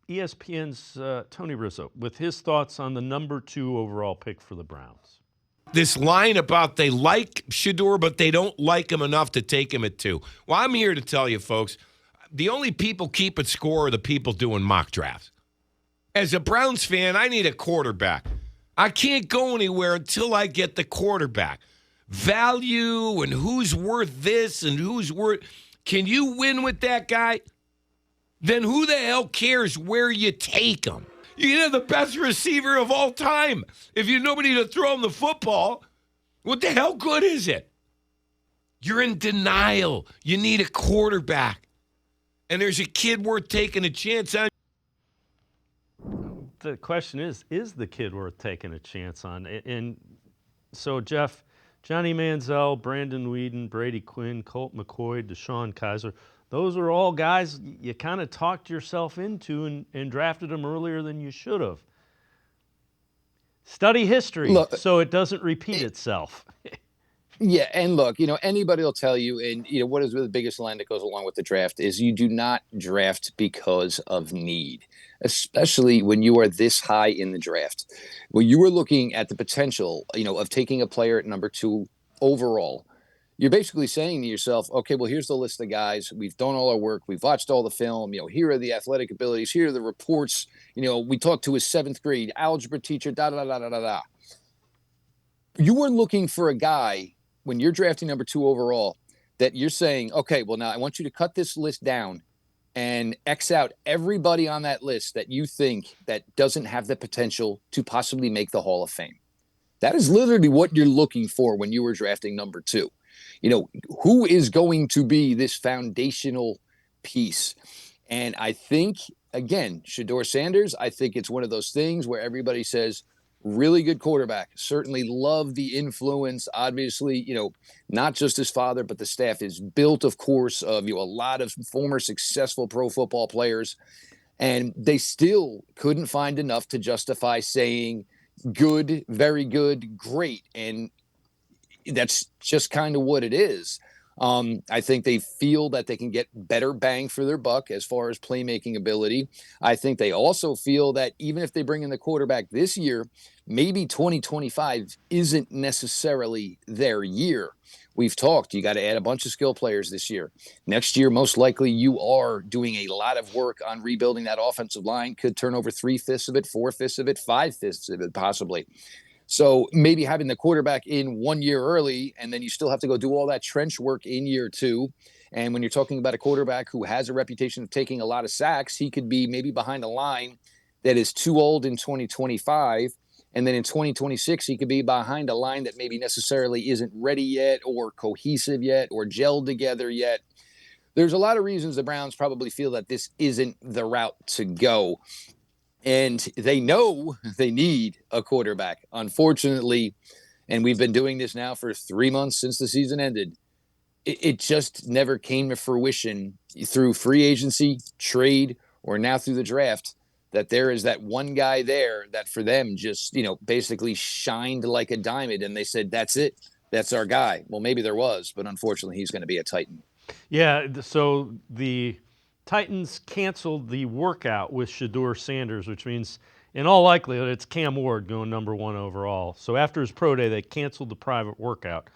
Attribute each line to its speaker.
Speaker 1: ESPN's Tony Rizzo with his thoughts on the number 2 overall pick for the Browns.
Speaker 2: This line about they like Shedeur, but they don't like him enough to take him at 2. Well, I'm here to tell you, folks, the only people keeping score are the people doing mock drafts. As a Browns fan, I need a quarterback. I can't go anywhere until I get the quarterback. Value and who's worth this and who's worth. Can you win with that guy? Then who the hell cares where you take him? You can have the best receiver of all time. If you have nobody to throw him the football, what the hell good is it? You're in denial. You need a quarterback. And there's a kid worth taking a chance on.
Speaker 1: The question is the kid worth taking a chance on? And so, Jeff, Johnny Manziel, Brandon Weeden, Brady Quinn, Colt McCoy, DeShone Kizer, those are all guys you kind of talked yourself into and drafted them earlier than you should have. Study history so it doesn't repeat itself.
Speaker 3: Yeah, and look, anybody will tell you, and what is the biggest line that goes along with the draft is you do not draft because of need, especially when you are this high in the draft. When you are looking at the potential, of taking a player at number 2 overall, you're basically saying to yourself, okay, well, here's the list of guys. We've done all our work. We've watched all the film. Here are the athletic abilities. Here are the reports. We talked to his 7th grade algebra teacher, da-da-da-da-da-da. You are looking for a guy when you're drafting number 2 overall that you're saying, okay, well, now I want you to cut this list down and X out everybody on that list that you think that doesn't have the potential to possibly make the Hall of Fame. That is literally what you're looking for when you were drafting number 2. Who is going to be this foundational piece? And I think, again, Shedeur Sanders, I think it's one of those things where everybody says, really good quarterback. Certainly love the influence. Obviously, not just his father, but the staff is built, of course, of a lot of former successful pro football players. And they still couldn't find enough to justify saying good, very good, great. And that's just kind of what it is. I think they feel that they can get better bang for their buck as far as playmaking ability. I think they also feel that even if they bring in the quarterback this year, maybe 2025 isn't necessarily their year. We've talked, you got to add a bunch of skill players this year. Next year, most likely you are doing a lot of work on rebuilding that offensive line. Could turn over 3/5 of it, 4/5 of it, 5/5 of it, possibly. So maybe having the quarterback in 1 year early, and then you still have to go do all that trench work in year 2. And when you're talking about a quarterback who has a reputation of taking a lot of sacks, he could be maybe behind a line that is too old in 2025. And then in 2026, he could be behind a line that maybe necessarily isn't ready yet or cohesive yet or gelled together yet. There's a lot of reasons the Browns probably feel that this isn't the route to go. And they know they need a quarterback. Unfortunately, and we've been doing this now for 3 months since the season ended, it just never came to fruition through free agency, trade, or now through the draft, that there is that one guy there that for them just, basically shined like a diamond. And they said, that's it. That's our guy. Well, maybe there was, but unfortunately, he's going to be a Titan.
Speaker 1: Yeah, so the Titans canceled the workout with Shedeur Sanders, which means in all likelihood it's Cam Ward going number 1 overall. So after his pro day, they canceled the private workout